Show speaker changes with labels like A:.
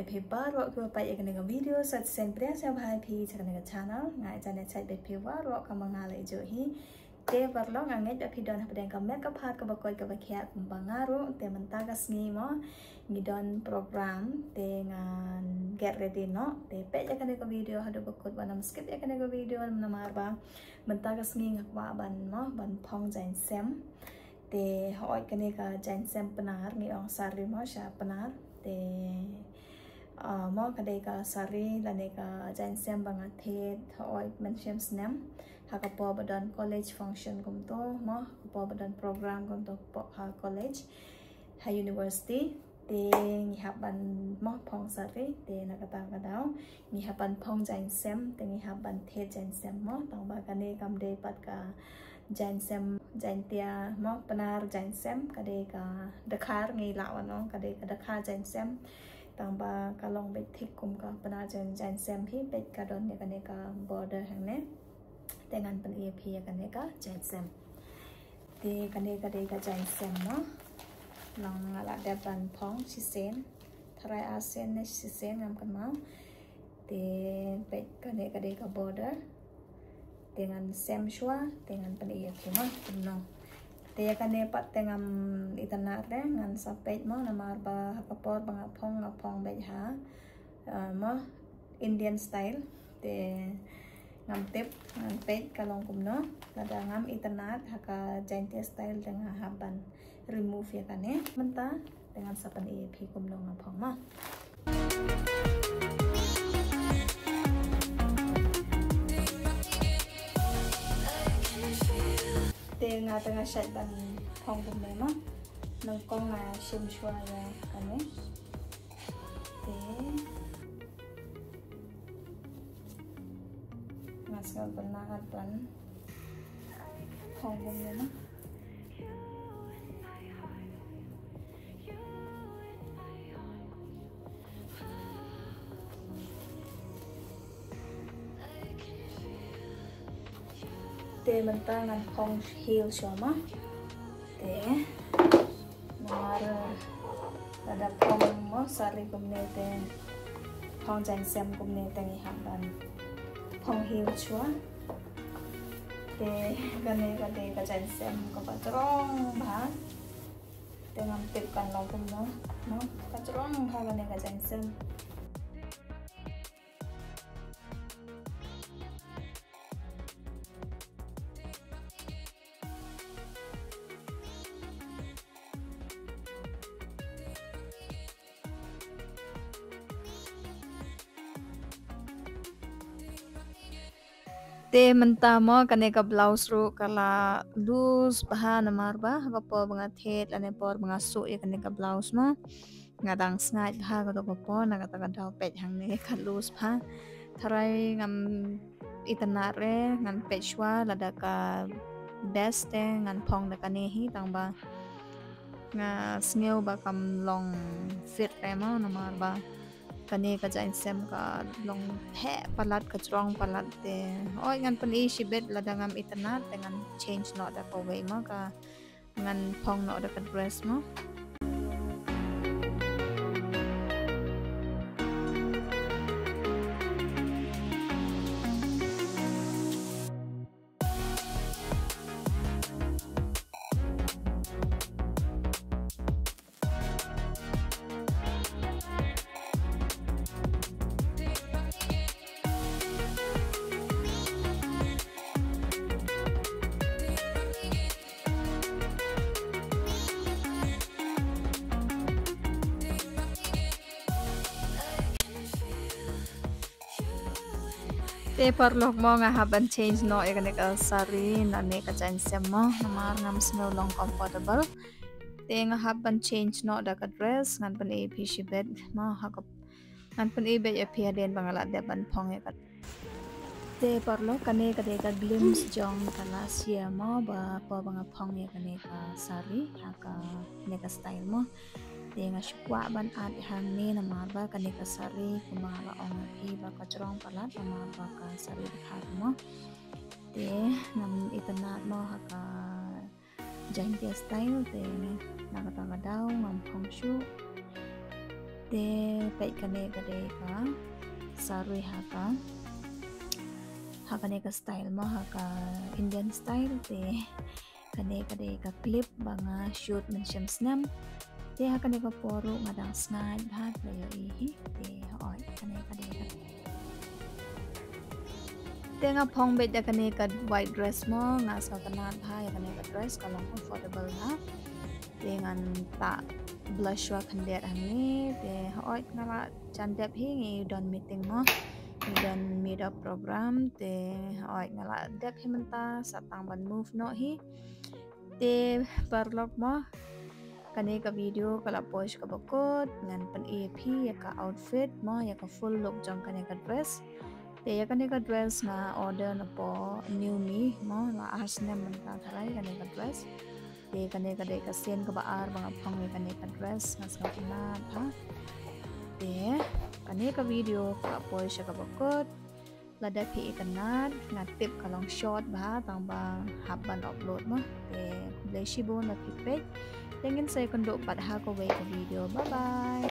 A: paper rock to by a video such send press of high pitch and a channel. I done side paper rock among all he. They were long and made if he don't have a make up part of a quite of a cat bangaro, the mantagas nemo, you done program, they get ready no, they pay a video, how to book one of skip a video and Namarba, mantagas ning ban mo, ban pongs and sem. They hỏi cái này cả dành xem penar ni orang sari mo siya penar they mo cái đây cả sari là này cả dành xem bằng thế hỏi mình xem snem hakapo badan college function kum to mo hakapo badan program kum to ha college ha university they ngihaban mo phong sari they nakata kadao ngihaban phong dành xem they ngihaban the dành xem mo tang ba cái này kam day pat ka dành xem dành tia mo penar dành xem cái đây cả Dakar nghi lão nó cái đây cả Dakar dành xem tang ba kalong bet thik kum ka penar dành xem hi bet ka don ne cái ka border hang ne dengan pen EP cái này ka dành xem thì cái đây ka dành xem nó long ala depan phong si sen thrai ASEAN ne si sen ngam kan mau thì bet cái đây ka border dengan sem shua dengan pendidik cuma penuh dia kan dapat dengan internet dengan sapet mo nama arba kapor ngapong beha mo Indian style de ngam tip ngam pet kalong kumno lada ngam internet haka jaintia style dengan haban remove ya kan mentah dengan sapan EP kumno ngapong mo tengah set ban phong cùng này mà nâng con là xem xua ra cái này thế mà sao bên nào bên phong cùng này mà để mình ta ngăn phong heel cho mà để mà là đặt phong mất sari cùng này để phong dành xem cùng này để học bàn phong heel chúa để gần đây cái dành xem có phải trông bả để ngắm tiếp cận lòng cùng nó cái trông hay gần đây cái dành xem te menta mo kaneka blouse ro kala loose bahan amarba kapo mga thet ane por mga su ya kaneka blouse mo ngadang snai ha ko to po nagataga daw pet hang ne ka loose pa tharai ngam itanare ngan pechwa lada ka best ngan phong da kanehi tangba nga sneu ba kam long fit remo namarba kani ka jain sem ka long he palat ka strong palat te oi ngan pani shibet ladangam itanat dengan change no da ko way mo ka ngan phong no da ka dress mo te parlok mo nga haban change no e kaneka sari na ne ka jan sem mo namar ngam snow long comfortable te nga haban change no da ka dress ngan pan e pishi bed mo hakap ngan pan e bed e pia den bangala de ban phong e ka te parlok kane ka de ka glimpse jong kala sia mo ba po banga phong e kane ka sari haka ne ka style mo te nga shukwa ban at hang ni namar ba kaneka sari kumala ong pi ba ka chorong palat namar ba ka sari hat mo te nam itanat mo haka jaintia style te nakataga daw ngam phong shu te pet kane kade ka sarui haka hakane ka style mo haka Indian style te kane kade ka clip banga shoot mensyam snam te hakane ka poro ngadang snad bhat layo ihi te oi kane kade ka te nga phong bet kane ka white dress mo nga sa kanat bha kane ka dress kalong comfortable ha te ngan ta blush wa khandet ani te oi ngala chandep hi ngi don meeting mo dan meet up program te oi ngala dep hi menta satang ban move no hi te parlok mo kane ka video kala post ka bakot ngan pan EP ya ka outfit mo ya ka full look jong kane ka dress te ya kane ka dress nga order na po new ni mo la arsnem menta thalai kane ka dress te kane ka de ka sen ka baar mga phang kane ka dress nga sa na ha te kane ka video ka post ka bakot lada pi ikanat nga tip kalong short ba tang ba haban upload mo te blesibo na pipet tingin sa kondo pat ha ko way ka video. Bye bye.